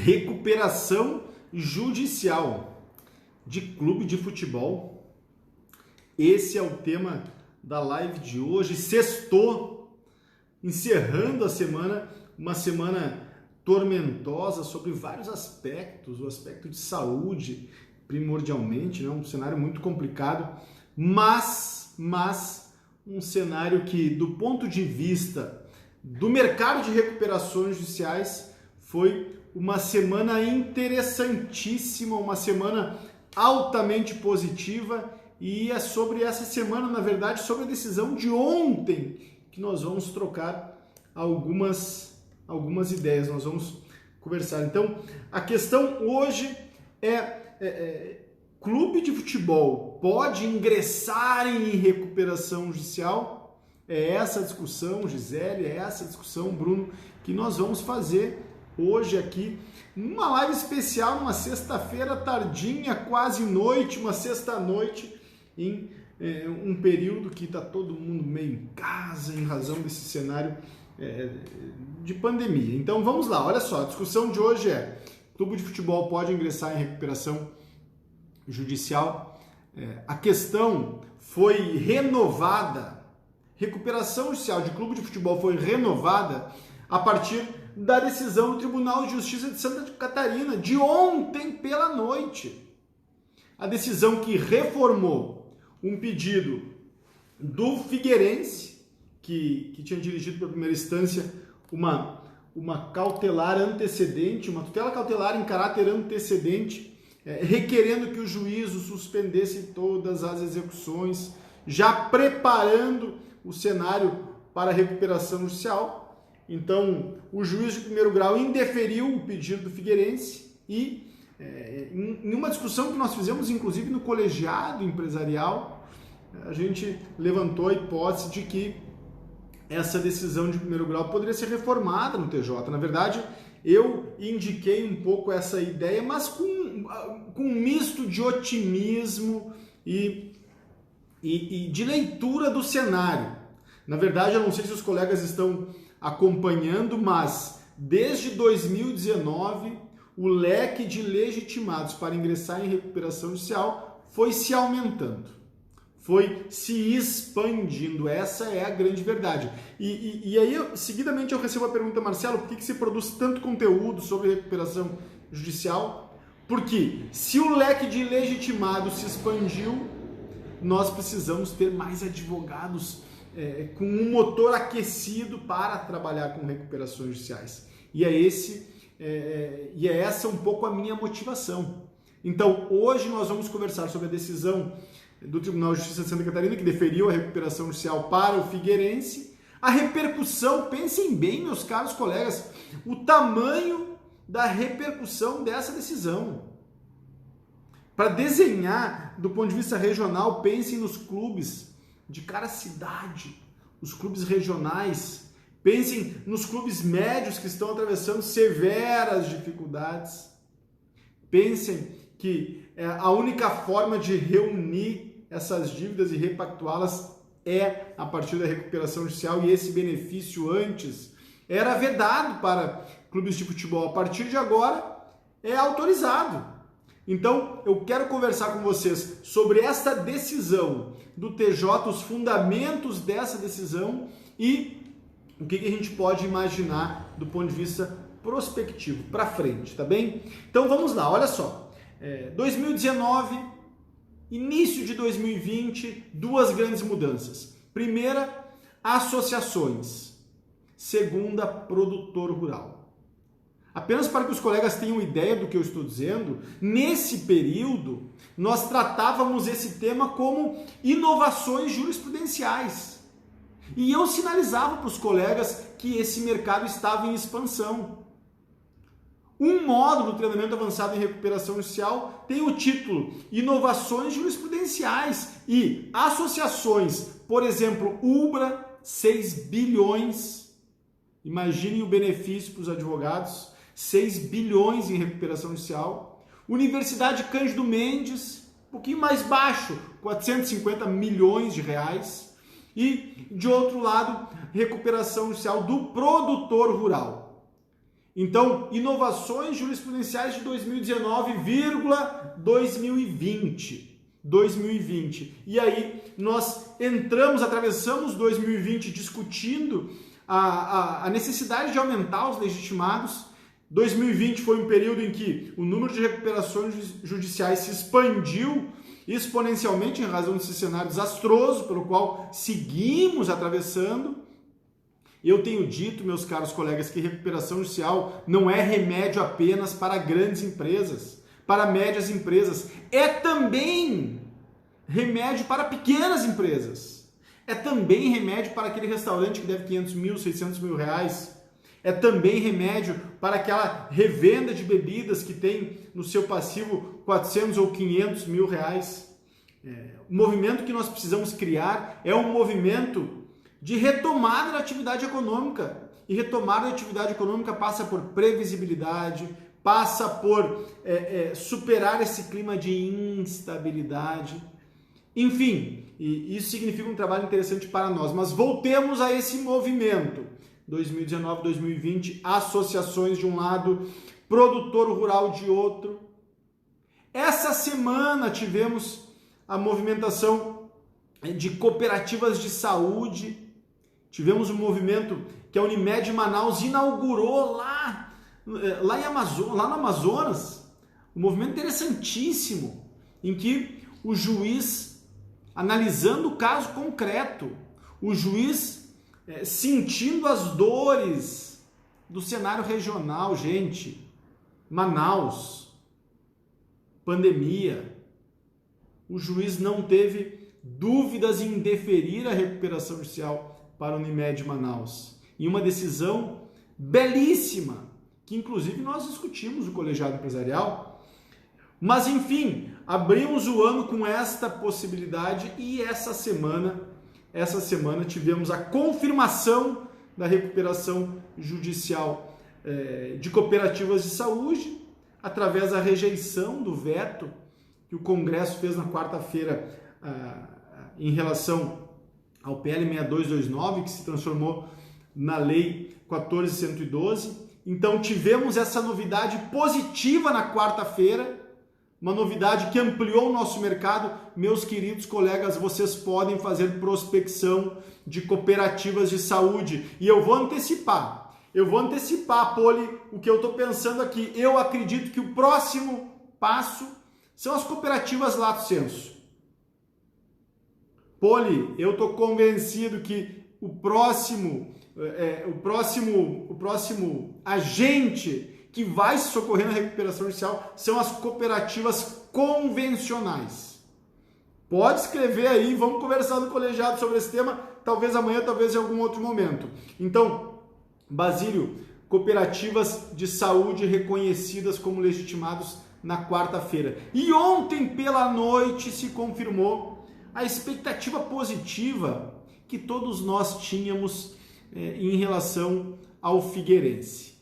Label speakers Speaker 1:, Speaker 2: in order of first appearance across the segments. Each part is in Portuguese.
Speaker 1: recuperação judicial de clube de futebol. Esse é o tema da live de hoje. Sextou, encerrando a semana, uma semana tormentosa sobre vários aspectos, o aspecto de saúde primordialmente, né? Um cenário muito complicado, mas um cenário que, do ponto de vista do mercado de recuperações judiciais, foi uma semana interessantíssima, uma semana altamente positiva, e é sobre essa semana, na verdade, sobre a decisão de ontem, que nós vamos trocar algumas ideias, nós vamos conversar. Então, a questão hoje clube de futebol pode ingressar em recuperação judicial? É essa a discussão, Gisele, é essa a discussão, Bruno, que nós vamos fazer hoje aqui, numa live especial, uma sexta-feira tardinha, quase noite, uma sexta-noite, em um período que está todo mundo meio em casa, em razão desse cenário de pandemia. Então vamos lá, olha só, a discussão de hoje é: clube de futebol pode ingressar em recuperação judicial? A questão foi renovada, recuperação judicial de clube de futebol foi renovada a partir da decisão do Tribunal de Justiça de Santa Catarina de ontem pela noite. A decisão que reformou um pedido do Figueirense, que tinha dirigido pela primeira instância uma cautelar antecedente, uma tutela cautelar em caráter antecedente, requerendo que o juízo suspendesse todas as execuções, já preparando o cenário para a recuperação judicial. Então, o juiz de primeiro grau indeferiu o pedido do Figueirense e, em uma discussão que nós fizemos, inclusive no colegiado empresarial, a gente levantou a hipótese de que essa decisão de primeiro grau poderia ser reformada no TJ. Na verdade, eu indiquei um pouco essa ideia, mas com um misto de otimismo e de leitura do cenário. Na verdade, eu não sei se os colegas estão acompanhando, mas desde 2019 o leque de legitimados para ingressar em recuperação judicial foi se aumentando, foi se expandindo. Essa é a grande verdade. E aí, seguidamente, eu recebo a pergunta: Marcelo, por que se produz tanto conteúdo sobre recuperação judicial? Porque se o leque de legitimados se expandiu, nós precisamos ter mais advogados com um motor aquecido para trabalhar com recuperações judiciais. E é essa um pouco a minha motivação. Então, hoje nós vamos conversar sobre a decisão do Tribunal de Justiça de Santa Catarina, que deferiu a recuperação judicial para o Figueirense. A repercussão, pensem bem, meus caros colegas, o tamanho da repercussão dessa decisão. Para desenhar do ponto de vista regional, pensem nos clubes de cada cidade, os clubes regionais, pensem nos clubes médios que estão atravessando severas dificuldades. Pensem que a única forma de reunir essas dívidas e repactuá-las é a partir da recuperação judicial, e esse benefício antes era vedado para clubes de futebol. A partir de agora é autorizado. Então, eu quero conversar com vocês sobre esta decisão do TJ, os fundamentos dessa decisão e o que a gente pode imaginar do ponto de vista prospectivo, para frente, tá bem? Então, vamos lá, olha só. 2019, início de 2020, duas grandes mudanças. Primeira, associações. Segunda, produtor rural. Apenas para que os colegas tenham ideia do que eu estou dizendo, nesse período, nós tratávamos esse tema como inovações jurisprudenciais. E eu sinalizava para os colegas que esse mercado estava em expansão. Um módulo do treinamento avançado em recuperação judicial tem o título Inovações Jurisprudenciais e associações, por exemplo, UBRA, 6 bilhões. Imaginem o benefício para os advogados. 6 bilhões em recuperação judicial. Universidade Cândido Mendes, um pouquinho mais baixo, 450 milhões de reais. E, de outro lado, recuperação judicial do produtor rural. Então, inovações jurisprudenciais de 2019,2020. E aí nós atravessamos 2020 discutindo a necessidade de aumentar os legitimados. 2020 foi um período em que o número de recuperações judiciais se expandiu exponencialmente em razão desse cenário desastroso pelo qual seguimos atravessando. Eu tenho dito, meus caros colegas, que recuperação judicial não é remédio apenas para grandes empresas, para médias empresas. É também remédio para pequenas empresas. É também remédio para aquele restaurante que deve 500 mil, 600 mil reais. É também remédio para aquela revenda de bebidas que tem no seu passivo 400 ou 500 mil reais. O movimento que nós precisamos criar é um movimento de retomada da atividade econômica. E retomada da atividade econômica passa por previsibilidade, passa por superar esse clima de instabilidade. Enfim, e isso significa um trabalho interessante para nós. Mas voltemos a esse movimento. 2019, 2020, associações de um lado, produtor rural de outro. Essa semana tivemos a movimentação de cooperativas de saúde. Tivemos um movimento que a Unimed Manaus inaugurou lá no Amazonas. Um movimento interessantíssimo, em que o juiz, analisando o caso concreto, o juiz sentindo as dores do cenário regional, gente, Manaus, pandemia, o juiz não teve dúvidas em deferir a recuperação judicial para a Unimed Manaus. E uma decisão belíssima, que inclusive nós discutimos no colegiado empresarial. Mas enfim, abrimos o ano com esta possibilidade e essa semana tivemos a confirmação da recuperação judicial de cooperativas de saúde, através da rejeição do veto que o Congresso fez na quarta-feira em relação ao PL 6229, que se transformou na Lei 14.112. Então tivemos essa novidade positiva na quarta-feira, uma novidade que ampliou o nosso mercado. Meus queridos colegas, vocês podem fazer prospecção de cooperativas de saúde. E eu vou antecipar, Poli, o que eu estou pensando aqui. Eu acredito que o próximo passo são as cooperativas lato sensu. Poli, eu estou convencido que o próximo agente que vai se socorrer na recuperação judicial são as cooperativas convencionais. Pode escrever aí, vamos conversar no colegiado sobre esse tema, talvez amanhã, talvez em algum outro momento. Então, Basílio, cooperativas de saúde reconhecidas como legitimados na quarta-feira. E ontem pela noite se confirmou a expectativa positiva que todos nós tínhamos em relação ao Figueirense.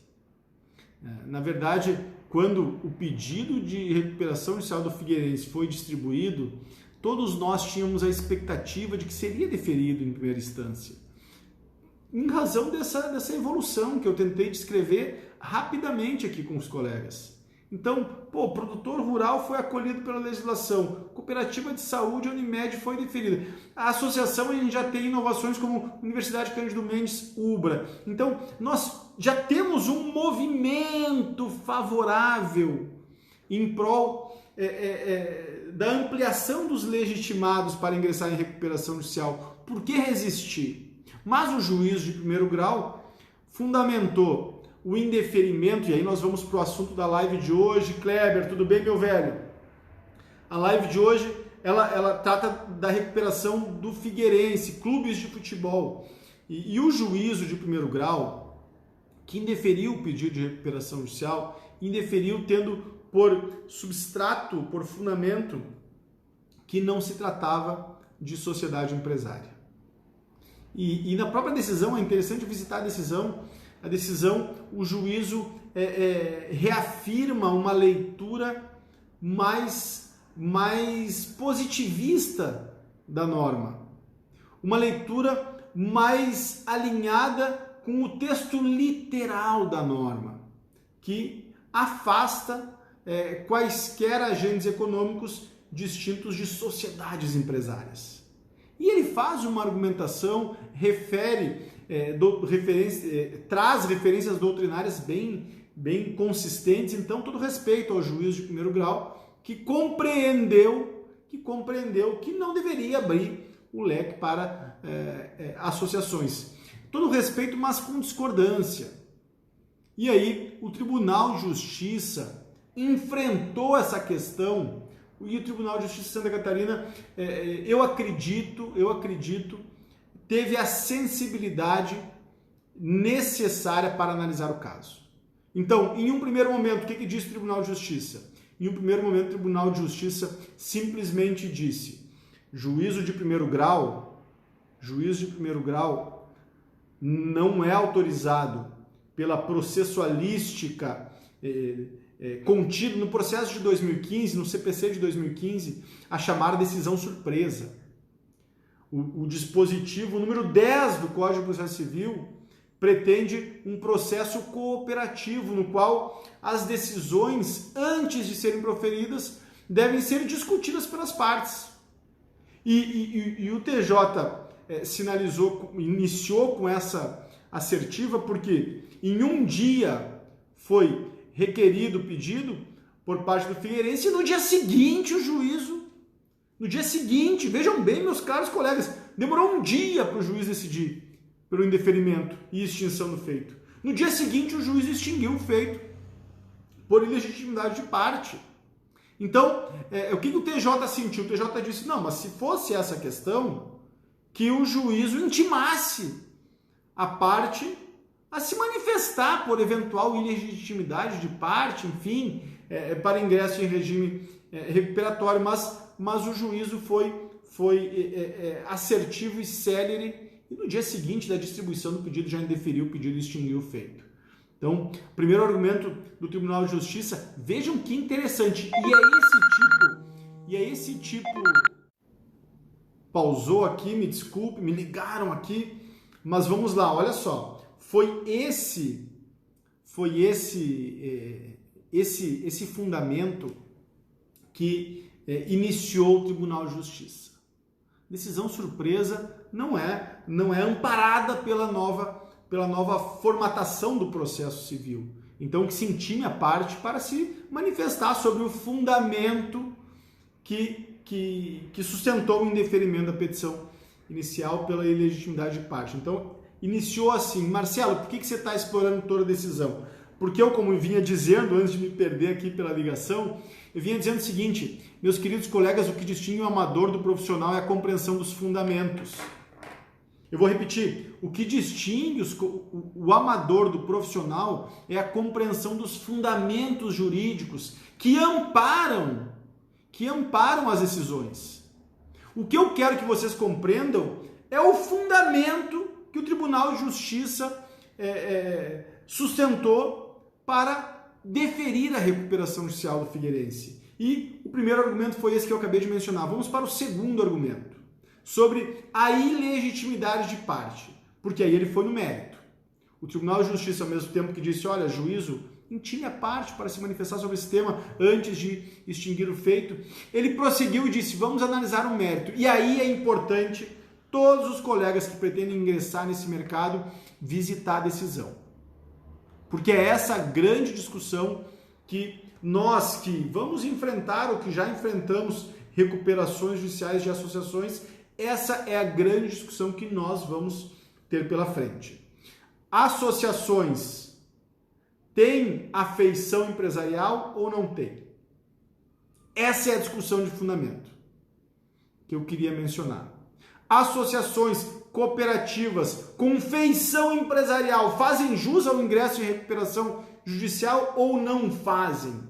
Speaker 1: Na verdade, quando o pedido de recuperação judicial do Figueirense foi distribuído, todos nós tínhamos a expectativa de que seria deferido em primeira instância, em razão dessa evolução que eu tentei descrever rapidamente aqui com os colegas. Então, o produtor rural foi acolhido pela legislação, cooperativa de saúde, Unimed foi deferida. A associação, a gente já tem inovações como Universidade Cândido Mendes, UBRA. Então, nós já temos um movimento favorável em prol da ampliação dos legitimados para ingressar em recuperação judicial. Por que resistir? Mas o juiz de primeiro grau fundamentou o indeferimento, e aí nós vamos para o assunto da live de hoje. Kleber, tudo bem, meu velho? A live de hoje, ela trata da recuperação do Figueirense, clubes de futebol. E o juízo de primeiro grau, que indeferiu o pedido de recuperação judicial, indeferiu tendo por substrato, por fundamento, que não se tratava de sociedade empresária. E na própria decisão, é interessante visitar a decisão, o juízo reafirma uma leitura mais positivista da norma, uma leitura mais alinhada com o texto literal da norma. que afasta quaisquer agentes econômicos distintos de sociedades empresárias. E ele faz uma argumentação, traz referências doutrinárias bem consistentes, então todo respeito ao juiz de primeiro grau que compreendeu que não deveria abrir o leque para associações. Todo respeito, mas com discordância. E aí o Tribunal de Justiça enfrentou essa questão, e o Tribunal de Justiça de Santa Catarina, eu acredito, teve a sensibilidade necessária para analisar o caso. Então, em um primeiro momento, o que diz o Tribunal de Justiça? Em um primeiro momento, o Tribunal de Justiça simplesmente disse: juízo de primeiro grau não é autorizado pela processualística contido no processo de 2015, no CPC de 2015, a chamada decisão surpresa. O dispositivo número 10 do Código de Processo Civil pretende um processo cooperativo, no qual as decisões, antes de serem proferidas, devem ser discutidas pelas partes. E o TJ iniciou com essa assertiva porque em um dia foi requerido o pedido por parte do Figueirense e no dia seguinte o juízo, vejam bem, meus caros colegas, demorou um dia para o juiz decidir pelo indeferimento e extinção do feito. No dia seguinte o juiz extinguiu o feito por ilegitimidade de parte. Então, o que o TJ sentiu? O TJ disse: não, mas se fosse essa questão, que o juízo intimasse a parte a se manifestar por eventual ilegitimidade de parte, enfim, para ingresso em regime recuperatório, mas o juízo foi assertivo e célere, e no dia seguinte da distribuição do pedido já indeferiu o pedido e extinguiu o feito. Então, primeiro argumento do Tribunal de Justiça, vejam que interessante, e é esse tipo, pausou aqui, me desculpe, me ligaram aqui, mas vamos lá, olha só. Foi esse fundamento que iniciou o Tribunal de Justiça. Decisão surpresa não é amparada pela nova formatação do processo civil. Então, que se intime a parte para se manifestar sobre o fundamento que sustentou o indeferimento da petição inicial pela ilegitimidade de parte. Então, iniciou assim: Marcelo, por que você está explorando toda a decisão? Porque eu, como vinha dizendo, antes de me perder aqui pela ligação, eu vinha dizendo o seguinte: meus queridos colegas, o que distingue o amador do profissional é a compreensão dos fundamentos. Eu vou repetir: o que distingue o amador do profissional é a compreensão dos fundamentos jurídicos que amparam as decisões. O que eu quero que vocês compreendam é o fundamento que o Tribunal de Justiça sustentou para deferir a recuperação judicial do Figueirense. E o primeiro argumento foi esse que eu acabei de mencionar. Vamos para o segundo argumento, sobre a ilegitimidade de parte, porque aí ele foi no mérito. O Tribunal de Justiça, ao mesmo tempo que disse: olha, juízo, intime a parte para se manifestar sobre esse tema antes de extinguir o feito, ele prosseguiu e disse: vamos analisar o mérito. E aí é importante todos os colegas que pretendem ingressar nesse mercado visitar a decisão. Porque é essa grande discussão que nós que vamos enfrentar ou que já enfrentamos recuperações judiciais de associações, essa é a grande discussão que nós vamos ter pela frente. Associações têm afeição empresarial ou não têm? Essa é a discussão de fundamento que eu queria mencionar. Associações cooperativas com feição empresarial fazem jus ao ingresso em recuperação judicial ou não fazem?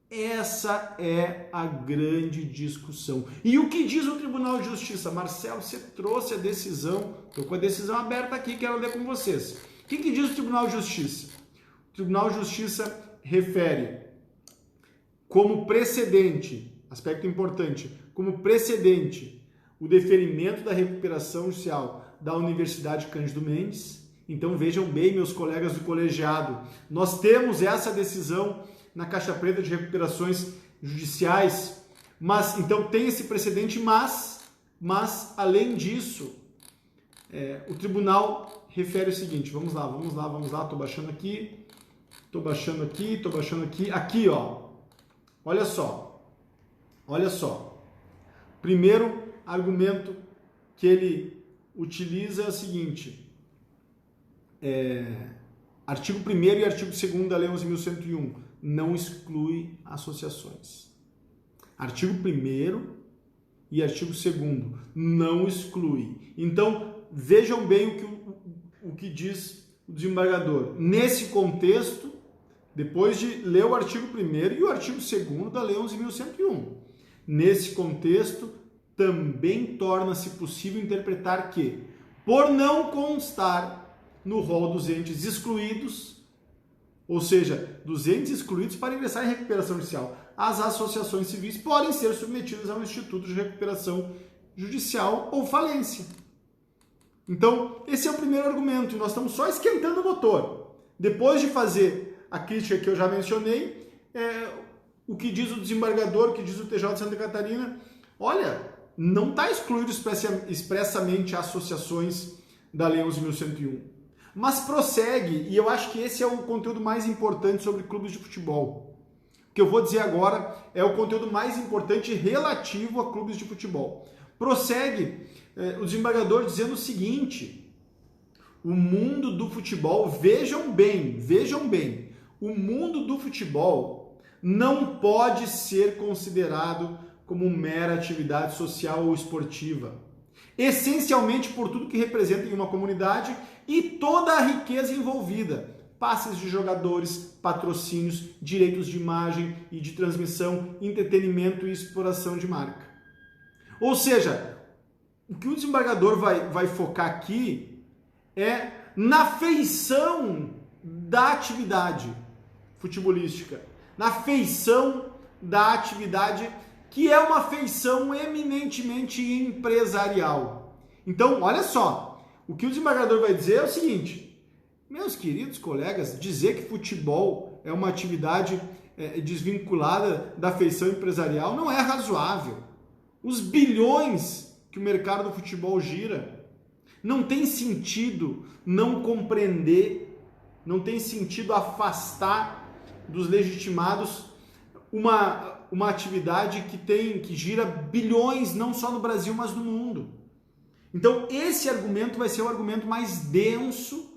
Speaker 1: Essa é a grande discussão. E o que diz o Tribunal de Justiça? Marcelo, você trouxe a decisão, estou com a decisão aberta aqui, quero ler com vocês. O que diz o Tribunal de Justiça? O Tribunal de Justiça refere como precedente, aspecto importante, como precedente, o deferimento da recuperação judicial da Universidade Cândido Mendes Então vejam bem, meus colegas do colegiado, nós temos essa decisão na Caixa Preta de recuperações judiciais, mas então tem esse precedente, mas além disso, o tribunal refere o seguinte, vamos lá, estou baixando aqui, aqui ó, olha só, primeiro argumento que ele utiliza é o seguinte, artigo 1º e artigo 2º da Lei 11.101, não exclui associações. Artigo 1º e artigo 2º, não exclui. Então, vejam bem o que diz o desembargador. Nesse contexto, depois de ler o artigo 1º e o artigo 2º da Lei 11.101, nesse contexto, também torna-se possível interpretar que, por não constar no rol dos entes excluídos, ou seja, dos entes excluídos para ingressar em recuperação judicial, as associações civis podem ser submetidas ao Instituto de Recuperação Judicial ou falência. Então, esse é o primeiro argumento, e nós estamos só esquentando o motor. Depois de fazer a crítica que eu já mencionei, o que diz o desembargador, o que diz o TJ de Santa Catarina, olha, não está excluído expressamente associações da Lei 11.101. Mas prossegue, e eu acho que esse é o conteúdo mais importante sobre clubes de futebol. O que eu vou dizer agora é o conteúdo mais importante relativo a clubes de futebol. Prossegue o desembargador dizendo o seguinte, o mundo do futebol, vejam bem, o mundo do futebol não pode ser considerado como mera atividade social ou esportiva, essencialmente por tudo que representa em uma comunidade e toda a riqueza envolvida, passes de jogadores, patrocínios, direitos de imagem e de transmissão, entretenimento e exploração de marca. Ou seja, o que o desembargador vai focar aqui é na feição da atividade futebolística, na feição da atividade que é uma feição eminentemente empresarial. Então, olha só, o que o desembargador vai dizer é o seguinte, meus queridos colegas, dizer que futebol é uma atividade desvinculada da feição empresarial não é razoável. Os bilhões que o mercado do futebol gira, não tem sentido não compreender, não tem sentido afastar dos legitimados uma atividade que gira bilhões, não só no Brasil, mas no mundo. Então, esse argumento vai ser o argumento mais denso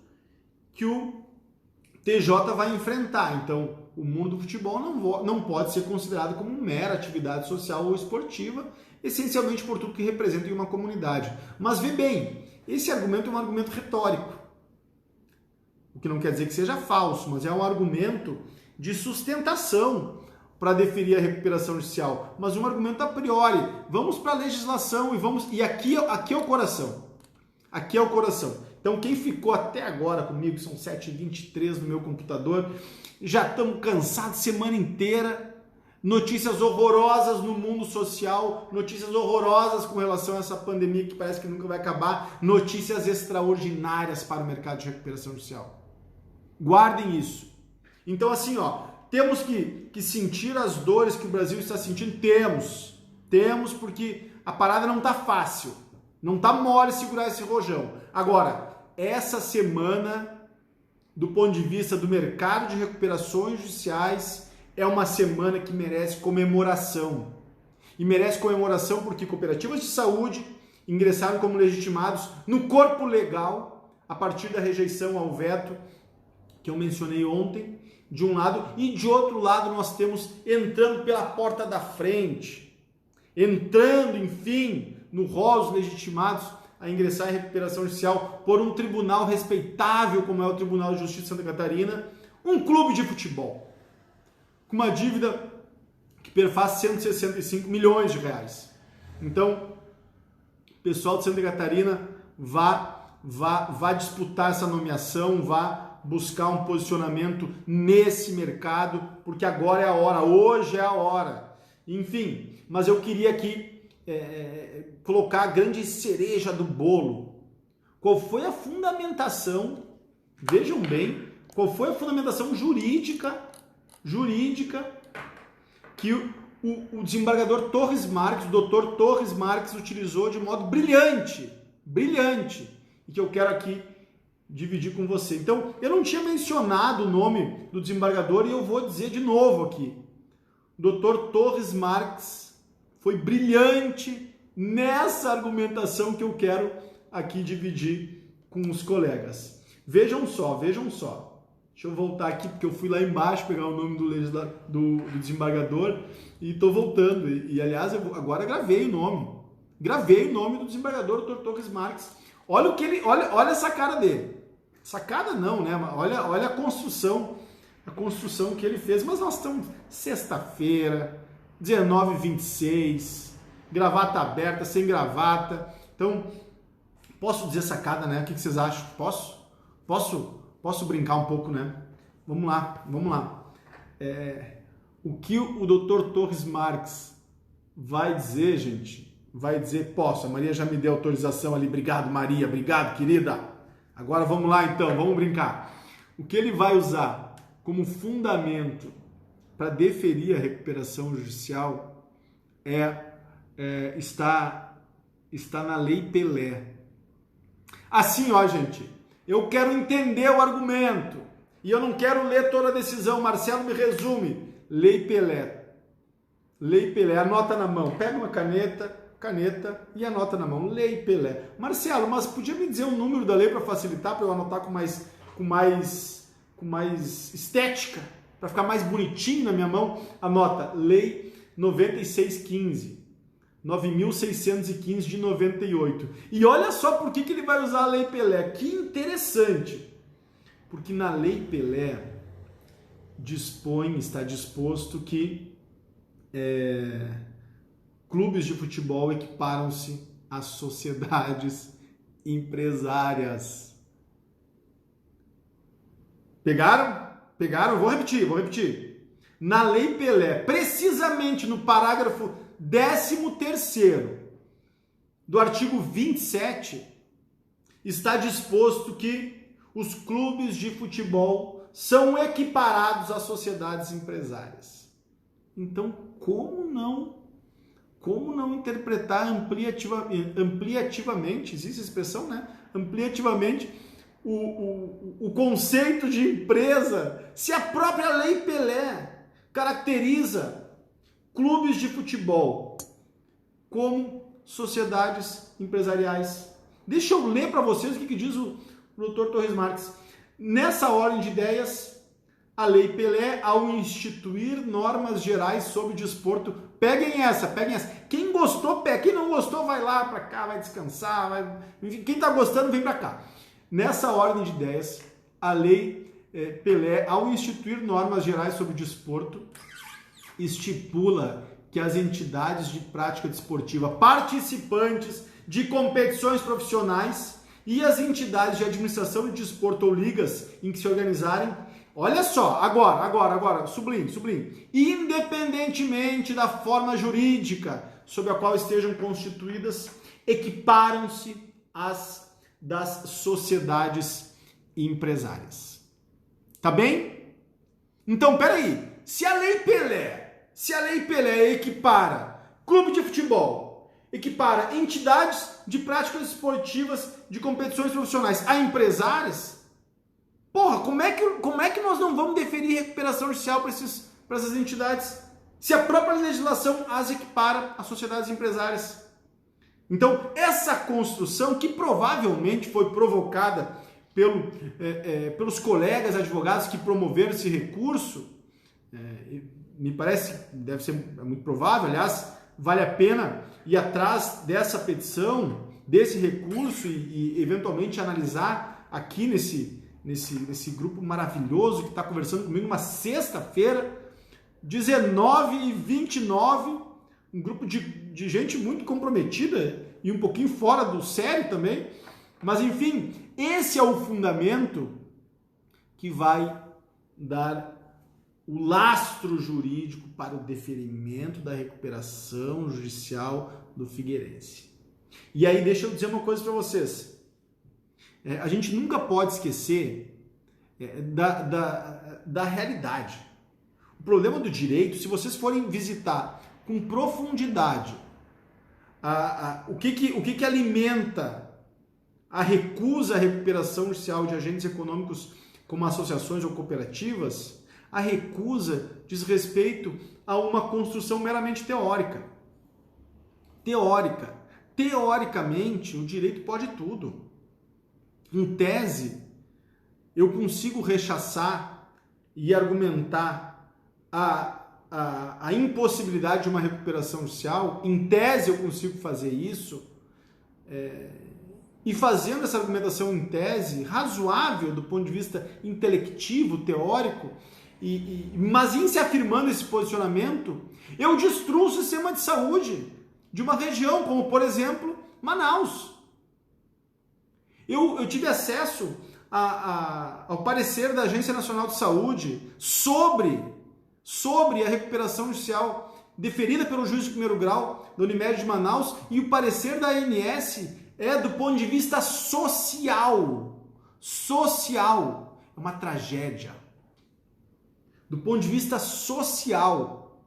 Speaker 1: que o TJ vai enfrentar. Então, o mundo do futebol não pode ser considerado como mera atividade social ou esportiva, essencialmente por tudo que representa em uma comunidade. Mas vê bem, esse argumento é um argumento retórico, o que não quer dizer que seja falso, mas é um argumento de sustentação para definir a recuperação judicial, mas um argumento a priori. Vamos para a legislação e aqui é o coração. Aqui é o coração. Então, quem ficou até agora comigo, são 7h23 no meu computador, já estamos cansados semana inteira, notícias horrorosas no mundo social, notícias horrorosas com relação a essa pandemia que parece que nunca vai acabar, notícias extraordinárias para o mercado de recuperação judicial. Guardem isso. Então, assim, temos que sentir as dores que o Brasil está sentindo? Temos, porque a parada não está fácil, não está mole segurar esse rojão. Agora, essa semana, do ponto de vista do mercado de recuperações judiciais, é uma semana que merece comemoração. E merece comemoração porque cooperativas de saúde ingressaram como legitimados no corpo legal a partir da rejeição ao veto que eu mencionei ontem, de um lado, e de outro lado nós temos entrando pela porta da frente, entrando, enfim, no rol dos legitimados a ingressar em recuperação judicial por um tribunal respeitável como é o Tribunal de Justiça de Santa Catarina, um clube de futebol, com uma dívida que perfaz 165 milhões de reais. Então, o pessoal de Santa Catarina vá disputar essa nomeação, vá buscar um posicionamento nesse mercado, porque agora é a hora, hoje é a hora. Enfim, mas eu queria aqui colocar a grande cereja do bolo. Qual foi a fundamentação Vejam bem qual foi a fundamentação jurídica que o desembargador Torres Marques, o doutor Torres Marques, utilizou de modo brilhante, e que eu quero aqui dividir com você. Então, eu não tinha mencionado o nome do desembargador e eu vou dizer de novo aqui. O doutor Torres Marques foi brilhante nessa argumentação que eu quero aqui dividir com os colegas. Vejam só. Deixa eu voltar aqui, porque eu fui lá embaixo pegar o nome do desembargador e estou voltando. E aliás, eu agora gravei o nome. Gravei o nome do desembargador, Dr. Torres Marques. Olha o que ele, olha a sacada dele. Sacada não, né? Olha a construção que ele fez. Mas nós estamos sexta-feira, 19h26, gravata aberta, sem gravata. Então, posso dizer sacada, né? O que vocês acham? Posso brincar um pouco, né? Vamos lá. O que o Dr. Torres Marques vai dizer, gente? Vai dizer, posso. A Maria já me deu autorização ali. Obrigado, Maria. Obrigado, querida. Agora vamos lá, então. Vamos brincar. O que ele vai usar como fundamento para deferir a recuperação judicial está na Lei Pelé. Assim, ó, gente. Eu quero entender o argumento e eu não quero ler toda a decisão. Marcelo me resume. Lei Pelé. Lei Pelé. Anota na mão. Pega uma caneta e anota na mão. Lei Pelé. Marcelo, mas podia me dizer o número da lei para facilitar, para eu anotar com mais estética, para ficar mais bonitinho na minha mão? Anota. Lei 9615. 9.615 de 98. E olha só por que ele vai usar a Lei Pelé. Que interessante. Porque na Lei Pelé está disposto que clubes de futebol equiparam-se às sociedades empresárias. Pegaram? Vou repetir. Na Lei Pelé, precisamente no parágrafo 13º do artigo 27, está disposto que os clubes de futebol são equiparados às sociedades empresárias. Então, como não interpretar ampliativamente, existe a expressão, né? Ampliativamente, o conceito de empresa, se a própria Lei Pelé caracteriza clubes de futebol como sociedades empresariais. Deixa eu ler para vocês o que diz o Dr. Torres Marques. Nessa ordem de ideias, a Lei Pelé, ao instituir normas gerais sobre desporto, peguem essa. Quem gostou, pega. Quem não gostou, vai lá para cá, vai descansar. Enfim, quem está gostando, vem para cá. Nessa ordem de ideias, a Lei Pelé, ao instituir normas gerais sobre desporto, estipula que as entidades de prática desportiva participantes de competições profissionais e as entidades de administração de desporto ou ligas em que se organizarem, olha só, agora, sublinhe, independentemente da forma jurídica sob a qual estejam constituídas, equiparam-se às das sociedades empresárias. Tá bem? Então, peraí, se a Lei Pelé equipara clube de futebol, equipara entidades de práticas esportivas de competições profissionais a empresárias, porra, como é que nós não vamos deferir recuperação judicial para essas entidades se a própria legislação as equipara às sociedades empresárias? Então, essa construção que provavelmente foi provocada pelos colegas advogados que promoveram esse recurso, me parece que deve ser muito provável, aliás, vale a pena ir atrás dessa petição, desse recurso e eventualmente analisar aqui nesse grupo maravilhoso que está conversando comigo numa sexta-feira, 19h29, um grupo de gente muito comprometida e um pouquinho fora do sério também, mas enfim, esse é o fundamento que vai dar o lastro jurídico para o deferimento da recuperação judicial do Figueirense. E aí deixa eu dizer uma coisa para vocês. A gente nunca pode esquecer da realidade. O problema do direito, se vocês forem visitar com profundidade o que alimenta a recusa à recuperação judicial de agentes econômicos como associações ou cooperativas, a recusa diz respeito a uma construção meramente teórica. Teoricamente, o direito pode tudo. Em tese, eu consigo rechaçar e argumentar a impossibilidade de uma recuperação judicial. Em tese, eu consigo fazer isso. E fazendo essa argumentação em tese, razoável do ponto de vista intelectivo, teórico, mas em se afirmando esse posicionamento, eu destruo o sistema de saúde de uma região, como por exemplo, Manaus. Eu tive acesso ao parecer da Agência Nacional de Saúde sobre a recuperação judicial deferida pelo juiz de primeiro grau da Unimed de Manaus, e o parecer da ANS é do ponto de vista social. Social. É uma tragédia. Do ponto de vista social,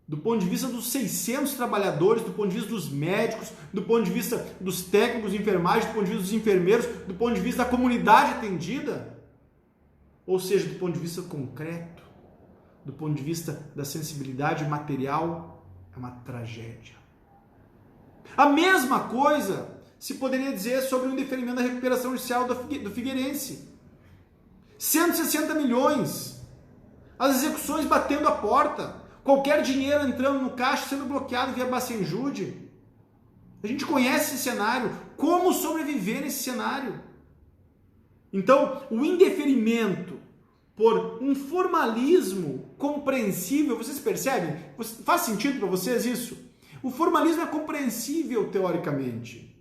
Speaker 1: do ponto de vista dos 600 trabalhadores, do ponto de vista dos médicos, do ponto de vista dos técnicos de enfermagem, do ponto de vista dos enfermeiros, do ponto de vista da comunidade atendida, ou seja, do ponto de vista concreto, do ponto de vista da sensibilidade material, é uma tragédia. A mesma coisa se poderia dizer sobre o indeferimento da recuperação judicial do Figueirense. 160 milhões. As execuções batendo a porta. Qualquer dinheiro entrando no caixa sendo bloqueado via Bacenjude. A gente conhece esse cenário. Como sobreviver nesse cenário? Então, o indeferimento por um formalismo compreensível, vocês percebem? Faz sentido para vocês isso? O formalismo é compreensível teoricamente.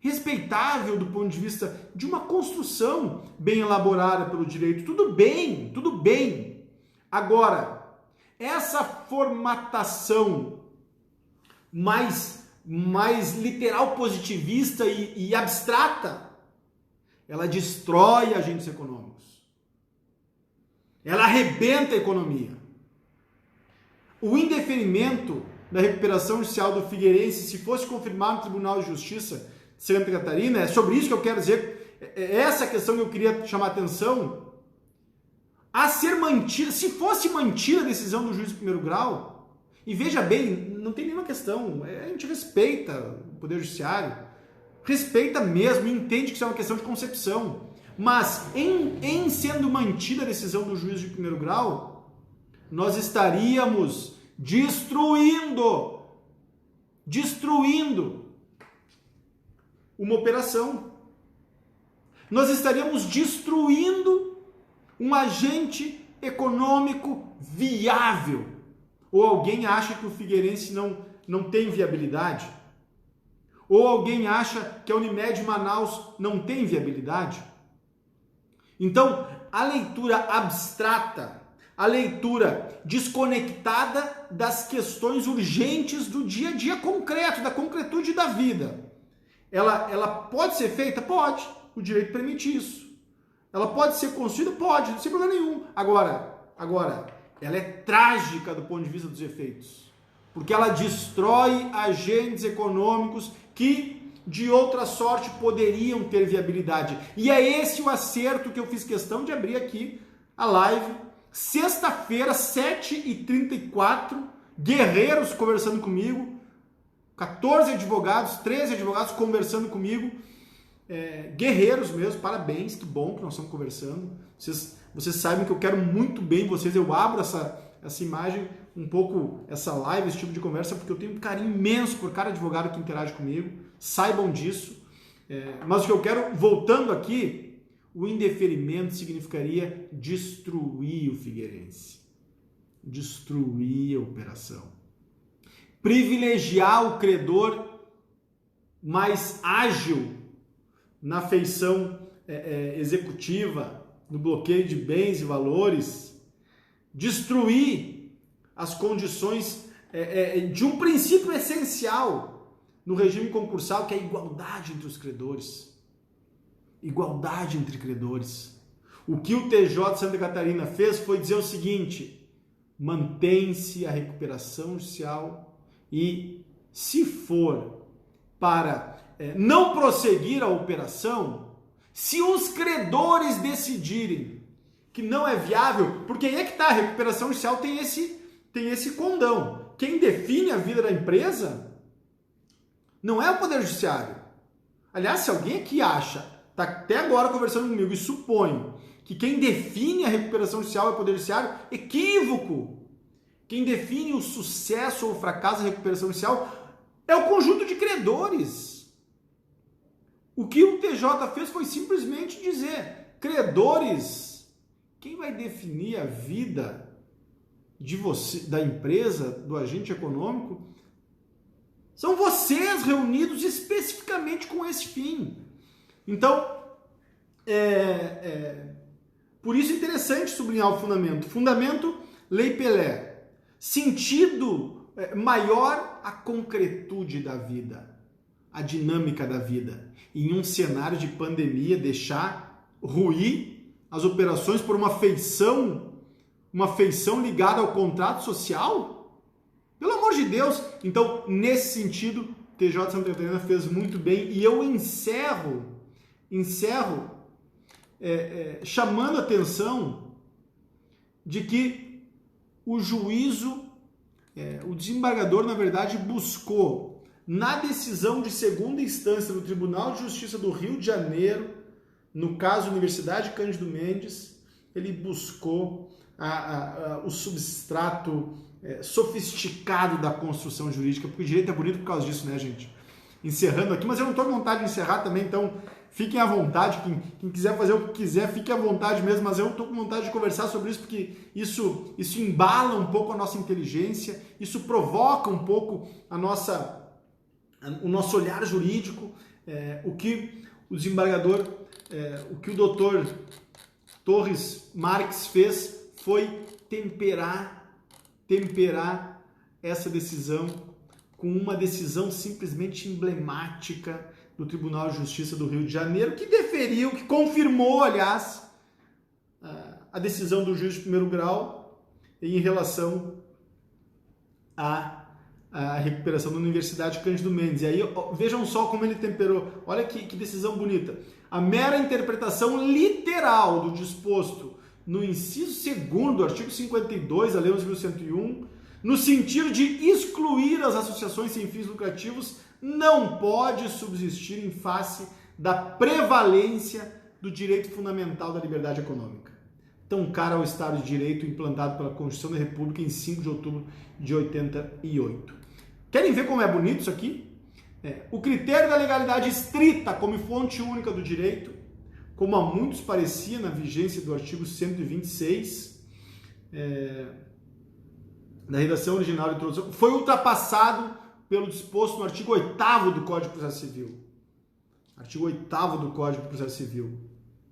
Speaker 1: Respeitável do ponto de vista de uma construção bem elaborada pelo direito. Tudo bem, tudo bem. Agora, essa formatação mais literal positivista e abstrata, ela destrói agentes econômicos. Ela arrebenta a economia. O indeferimento da recuperação judicial do Figueirense, se fosse confirmado no Tribunal de Justiça de Santa Catarina, é sobre isso que eu quero dizer, é essa questão que eu queria chamar a atenção, a ser mantida, se fosse mantida a decisão do juiz de primeiro grau, e veja bem, não tem nenhuma questão, a gente respeita o Poder Judiciário, respeita mesmo, entende que isso é uma questão de concepção, mas em sendo mantida a decisão do juiz de primeiro grau, nós estaríamos destruindo uma operação. Nós estaríamos destruindo um agente econômico viável. Ou alguém acha que o Figueirense não tem viabilidade? Ou alguém acha que a Unimed Manaus não tem viabilidade? Então, a leitura abstrata, a leitura desconectada das questões urgentes do dia a dia concreto, da concretude da vida, ela pode ser feita? Pode. O direito permite isso. Ela pode ser construída? Pode, sem problema nenhum. Agora, ela é trágica do ponto de vista dos efeitos, porque ela destrói agentes econômicos que, de outra sorte, poderiam ter viabilidade. E é esse o acerto que eu fiz questão de abrir aqui a live. Sexta-feira, 7h34, guerreiros conversando comigo, 14 advogados, 13 advogados conversando comigo, guerreiros mesmo, parabéns, que bom que nós estamos conversando. Vocês sabem que eu quero muito bem vocês, eu abro essa imagem, um pouco essa live, esse tipo de conversa, porque eu tenho um carinho imenso por cada advogado que interage comigo, saibam disso. Mas o que eu quero, voltando aqui, o indeferimento significaria destruir o Figueirense, destruir a operação, privilegiar o credor mais ágil na feição executiva, no bloqueio de bens e valores, destruir as condições de um princípio essencial no regime concursal, que é a igualdade entre os credores. Igualdade entre credores. O que o TJ de Santa Catarina fez foi dizer o seguinte: mantém-se a recuperação judicial e, se for para não prosseguir a operação, se os credores decidirem que não é viável, porque aí é que está, a recuperação judicial tem esse condão. Quem define a vida da empresa não é o Poder Judiciário. Aliás, se alguém aqui acha, está até agora conversando comigo e supõe que quem define a recuperação judicial é o Poder Judiciário, equívoco. Quem define o sucesso ou o fracasso da recuperação judicial é o conjunto de credores. O que o TJ fez foi simplesmente dizer: credores, quem vai definir a vida de você, da empresa, do agente econômico, são vocês reunidos especificamente com esse fim. Então, por isso é interessante sublinhar o fundamento. Fundamento, Lei Pelé. Sentido maior, a concretude da vida, a dinâmica da vida. Em um cenário de pandemia, deixar ruir as operações por uma feição ligada ao contrato social? Pelo amor de Deus! Então, nesse sentido, o TJ de Santa Catarina fez muito bem, e eu encerro chamando a atenção de que o juízo, o desembargador, na verdade, buscou, na decisão de segunda instância do Tribunal de Justiça do Rio de Janeiro, no caso Universidade Cândido Mendes, ele buscou o substrato sofisticado da construção jurídica, porque o direito é bonito por causa disso, né, gente? Encerrando aqui, mas eu não estou com vontade de encerrar também, então fiquem à vontade, quem quiser fazer o que quiser, fique à vontade mesmo, mas eu estou com vontade de conversar sobre isso, porque isso embala um pouco a nossa inteligência, isso provoca um pouco o nosso olhar jurídico, o que o desembargador, o que o doutor Torres Marques fez foi temperar essa decisão com uma decisão simplesmente emblemática do Tribunal de Justiça do Rio de Janeiro, que deferiu, que confirmou, aliás, a decisão do juiz de primeiro grau em relação à recuperação da Universidade Cândido Mendes. E aí, vejam só como ele temperou. Olha que decisão bonita. A mera interpretação literal do disposto no inciso 2º do artigo 52 da Lei 11.101, no sentido de excluir as associações sem fins lucrativos, não pode subsistir em face da prevalência do direito fundamental da liberdade econômica, tão cara ao Estado de Direito implantado pela Constituição da República em 5 de outubro de 88. Querem ver como é bonito isso aqui? O critério da legalidade estrita como fonte única do direito, como a muitos parecia na vigência do artigo 126 da redação original de introdução, foi ultrapassado pelo disposto no artigo 8º do Código de Processo Civil. Artigo 8º do Código de Processo Civil,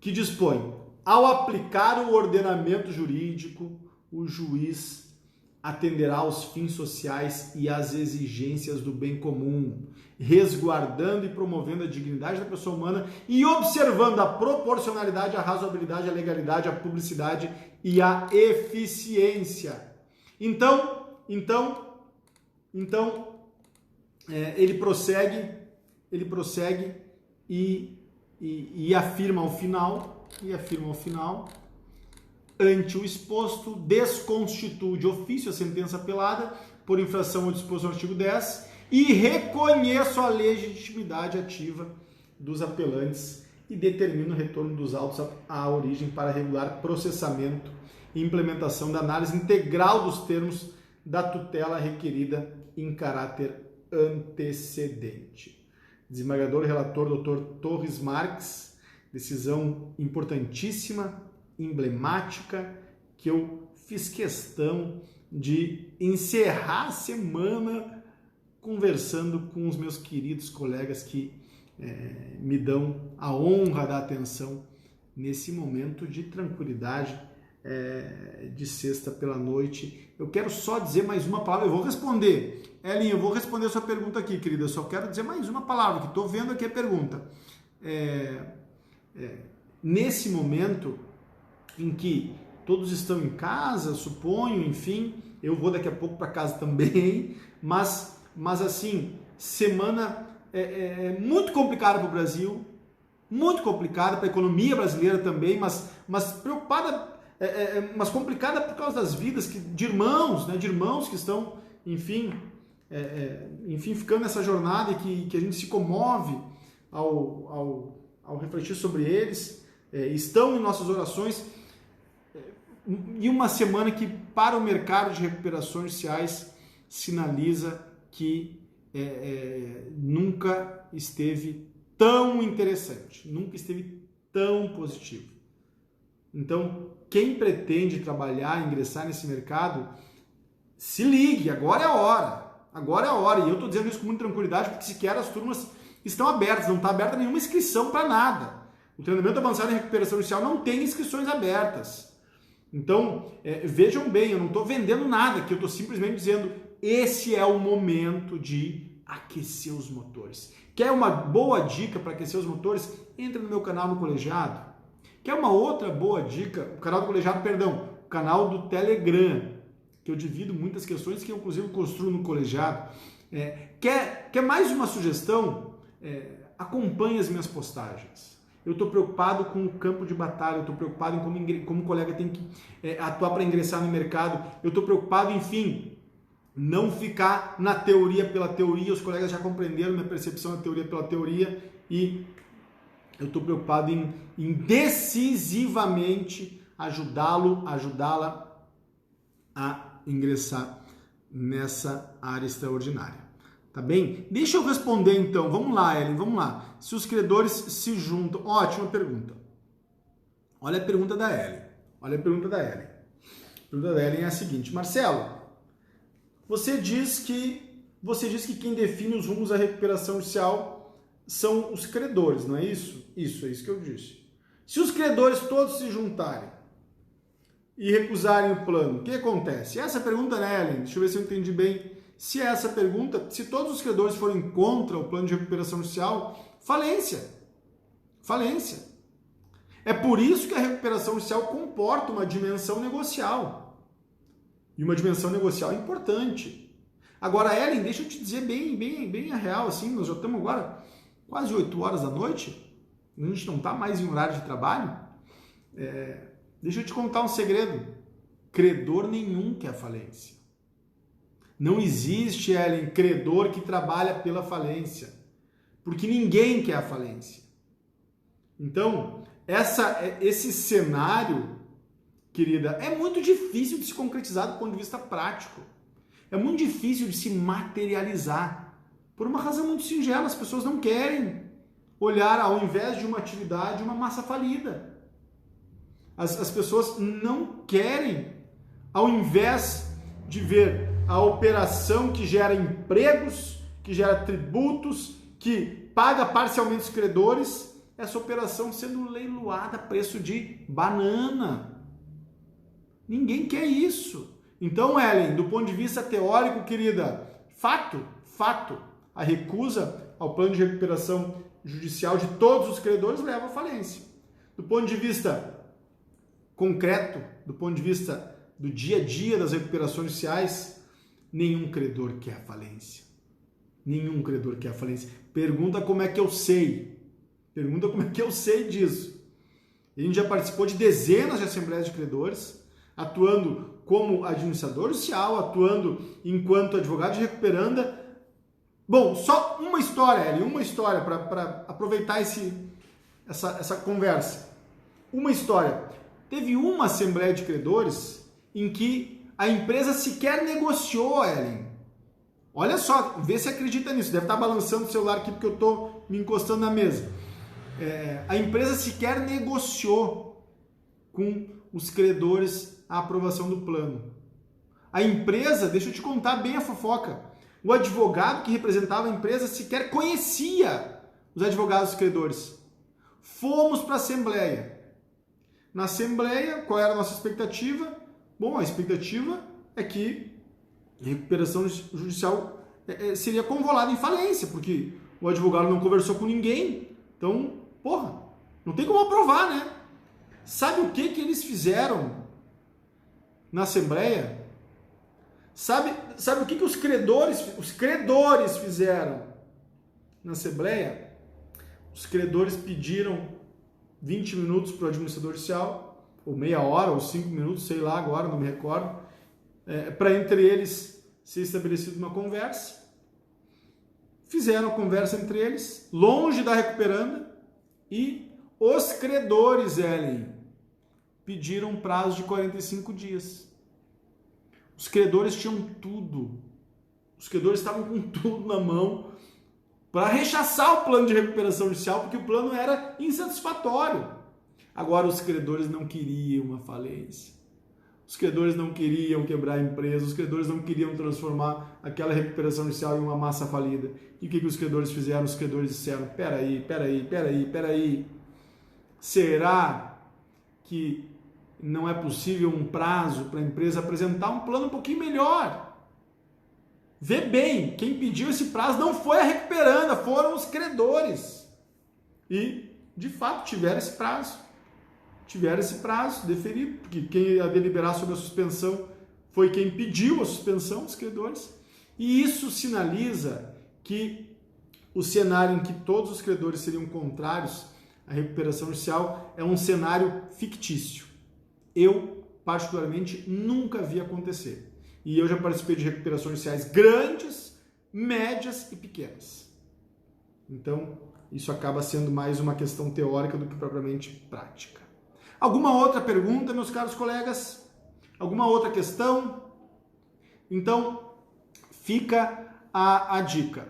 Speaker 1: que dispõe: ao aplicar o ordenamento jurídico, o juiz atenderá aos fins sociais e às exigências do bem comum, resguardando e promovendo a dignidade da pessoa humana e observando a proporcionalidade, a razoabilidade, a legalidade, a publicidade e a eficiência. Então, ele prossegue e afirma ao final, ante o exposto, desconstitui de ofício a sentença apelada por infração ao disposto no artigo 10 e reconheço a legitimidade ativa dos apelantes e determino o retorno dos autos à origem para regular processamento e implementação da análise integral dos termos da tutela requerida em caráter antecedente. Desembargador relator Dr. Torres Marques, decisão importantíssima, emblemática, que eu fiz questão de encerrar a semana conversando com os meus queridos colegas que me dão a honra da atenção nesse momento de tranquilidade de sexta pela noite. Eu quero só dizer mais uma palavra, eu vou responder. Elinha, eu vou responder a sua pergunta aqui, querida, eu só quero dizer mais uma palavra, que estou vendo aqui a pergunta. Nesse momento, em que todos estão em casa, suponho, enfim, eu vou daqui a pouco para casa também, mas assim, semana muito complicada para o Brasil, muito complicada para a economia brasileira também, mas preocupada, mas complicada por causa das vidas de irmãos, né, de irmãos que estão, enfim, ficando nessa jornada e que a gente se comove ao refletir sobre eles, estão em nossas orações, e uma semana que para o mercado de recuperações judiciais sinaliza que nunca esteve tão interessante, nunca esteve tão positivo. Então, quem pretende trabalhar, ingressar nesse mercado, se ligue, agora é a hora. Agora é a hora, e eu estou dizendo isso com muita tranquilidade, porque sequer as turmas estão abertas, não está aberta nenhuma inscrição para nada. O treinamento avançado em recuperação judicial não tem inscrições abertas. Então, vejam bem, eu não estou vendendo nada aqui, eu estou simplesmente dizendo, esse é o momento de aquecer os motores. Quer uma boa dica para aquecer os motores? Entra no meu canal no Colegiado. Quer uma outra boa dica? O canal do Colegiado, perdão, o canal do Telegram, que eu divido muitas questões que eu, inclusive, construo no Colegiado. Quer mais uma sugestão? Acompanhe as minhas postagens. Eu estou preocupado com o campo de batalha, eu estou preocupado em como o colega tem que atuar para ingressar no mercado, eu estou preocupado, enfim, não ficar na teoria pela teoria, os colegas já compreenderam minha percepção da teoria pela teoria, e eu estou preocupado em decisivamente ajudá-la a ingressar nessa área extraordinária. Tá bem? Deixa eu responder então. Vamos lá, Ellen, vamos lá. Se os credores se juntam... Ótima pergunta. Olha a pergunta da Ellen. A pergunta da Ellen é a seguinte. Marcelo, você diz que quem define os rumos da recuperação judicial são os credores, não é isso? Isso, é isso que eu disse. Se os credores todos se juntarem e recusarem o plano, o que acontece? Essa pergunta, né, Ellen? Deixa eu ver se eu entendi bem. Se essa pergunta, se todos os credores forem contra o plano de recuperação judicial, falência. Falência. É por isso que a recuperação judicial comporta uma dimensão negocial. E uma dimensão negocial importante. Agora, Ellen, deixa eu te dizer bem a real, assim, nós já estamos agora quase 8 horas da noite, a gente não está mais em horário de trabalho. Deixa eu te contar um segredo. Credor nenhum quer falência. Não existe, Ellen, credor que trabalha pela falência, porque ninguém quer a falência. Então, esse cenário, querida, é muito difícil de se concretizar do ponto de vista prático. É muito difícil de se materializar, por uma razão muito singela. As pessoas não querem olhar, ao invés de uma atividade, uma massa falida. As pessoas não querem, ao invés de ver a operação que gera empregos, que gera tributos, que paga parcialmente os credores, essa operação sendo leiloada a preço de banana. Ninguém quer isso. Então, Ellen, do ponto de vista teórico, querida, fato, a recusa ao plano de recuperação judicial de todos os credores leva à falência. Do ponto de vista concreto, do ponto de vista do dia a dia das recuperações judiciais, nenhum credor quer a falência. Nenhum credor quer a falência. Pergunta como é que eu sei. Pergunta como é que eu sei disso. A gente já participou de dezenas de assembleias de credores, atuando como administrador judicial, atuando enquanto advogado de recuperanda. Bom, só uma história, Eli, uma história para aproveitar essa conversa. Uma história. Teve uma assembleia de credores em que a empresa sequer negociou, Ellen. Olha só, vê se acredita nisso. Deve estar balançando o celular aqui porque eu estou me encostando na mesa. A empresa sequer negociou com os credores a aprovação do plano. A empresa, deixa eu te contar bem a fofoca, o advogado que representava a empresa sequer conhecia os advogados dos credores. Fomos para a assembleia. Na assembleia, qual era a nossa expectativa? Bom, a expectativa é que a recuperação judicial seria convolada em falência, porque o advogado não conversou com ninguém. Então, não tem como aprovar, né? Sabe o que eles fizeram na Assembleia? Sabe o que os credores fizeram na Assembleia? Os credores pediram 20 minutos para o administrador judicial, ou meia hora, ou 5 minutos, sei lá agora, não me recordo, para entre eles ser estabelecida uma conversa. Fizeram a conversa entre eles, longe da recuperanda, e os credores, Ellen, pediram um prazo de 45 dias. Os credores tinham tudo. Os credores estavam com tudo na mão para rechaçar o plano de recuperação judicial, porque o plano era insatisfatório. Agora, os credores não queriam uma falência. Os credores não queriam quebrar a empresa, os credores não queriam transformar aquela recuperação judicial em uma massa falida. E o que os credores fizeram? Os credores disseram, peraí. Será que não é possível um prazo para a empresa apresentar um plano um pouquinho melhor? Vê bem, quem pediu esse prazo não foi a recuperanda, foram os credores. E, de fato, tiveram esse prazo deferido, porque quem ia deliberar sobre a suspensão foi quem pediu a suspensão, os credores. E isso sinaliza que o cenário em que todos os credores seriam contrários à recuperação judicial é um cenário fictício. Eu, particularmente, nunca vi acontecer. E eu já participei de recuperações judiciais grandes, médias e pequenas. Então, isso acaba sendo mais uma questão teórica do que propriamente prática. Alguma outra pergunta, meus caros colegas? Alguma outra questão? Então, fica a dica.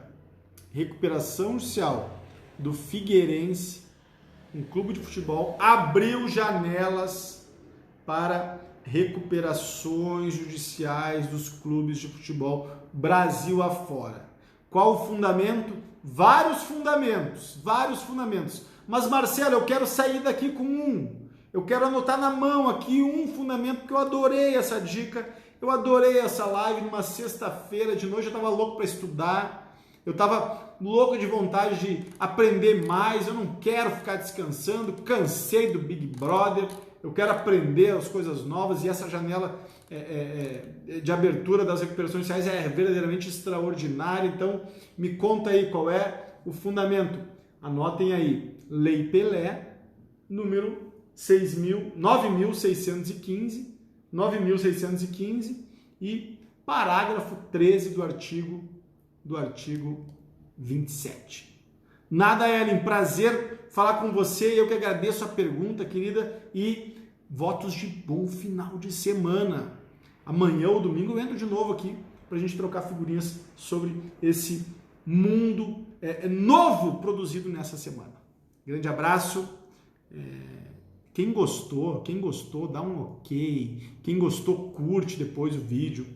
Speaker 1: Recuperação judicial do Figueirense, um clube de futebol, abriu janelas para recuperações judiciais dos clubes de futebol Brasil afora. Qual o fundamento? Vários fundamentos. Mas, Marcelo, eu quero sair daqui com um. Eu quero anotar na mão aqui um fundamento, porque eu adorei essa dica, eu adorei essa live numa sexta-feira de noite, eu estava louco para estudar, eu estava louco de vontade de aprender mais, eu não quero ficar descansando, cansei do Big Brother, eu quero aprender as coisas novas e essa janela de abertura das recuperações judiciais é verdadeiramente extraordinária. Então, me conta aí qual é o fundamento. Anotem aí, Lei Pelé, número 9.615 e parágrafo 13 do artigo 27. Nada, Ellen, prazer falar com você, eu que agradeço a pergunta, querida, e votos de bom final de semana. Amanhã ou domingo eu entro de novo aqui para a gente trocar figurinhas sobre esse mundo novo produzido nessa semana. Grande abraço. Quem gostou, dá um ok. Quem gostou, curte depois o vídeo.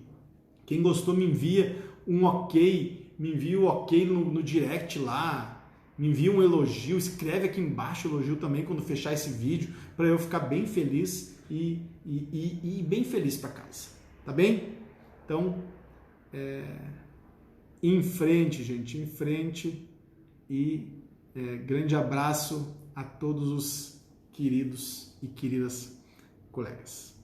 Speaker 1: Quem gostou, me envia um ok. Me envia o ok no direct lá. Me envia um elogio. Escreve aqui embaixo o elogio também quando fechar esse vídeo, para eu ficar bem feliz e bem feliz para casa. Tá bem? Então, em frente, gente. Em frente. E grande abraço a todos os queridos e queridas colegas.